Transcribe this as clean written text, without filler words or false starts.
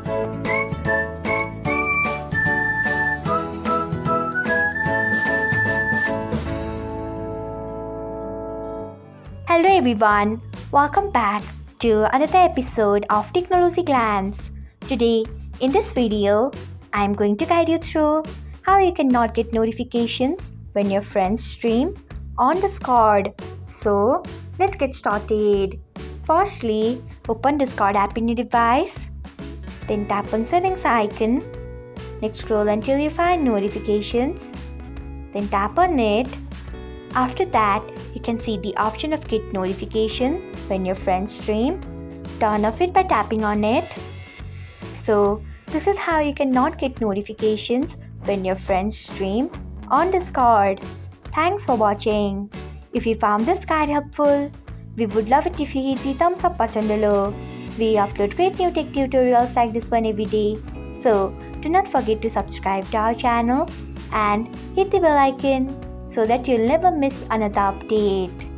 Hello everyone, welcome back to another episode of Technology Glance. Today, in this video, I am going to guide you through how you can not get notifications when your friends stream on Discord. So, let's get started. Firstly, open Discord app in your device. Then tap on settings icon. Next, scroll until you find notifications. Then tap on it. After that, you can see the option of get notification when your friends stream. Turn off it by tapping on it. So, this is how you can not get notifications when your friends stream on Discord. Thanks for watching. If you found this guide helpful, we would love it if you hit the thumbs up button below. We upload great new tech tutorials like this one every day. So, do not forget to subscribe to our channel and hit the bell icon so that you'll never miss another update.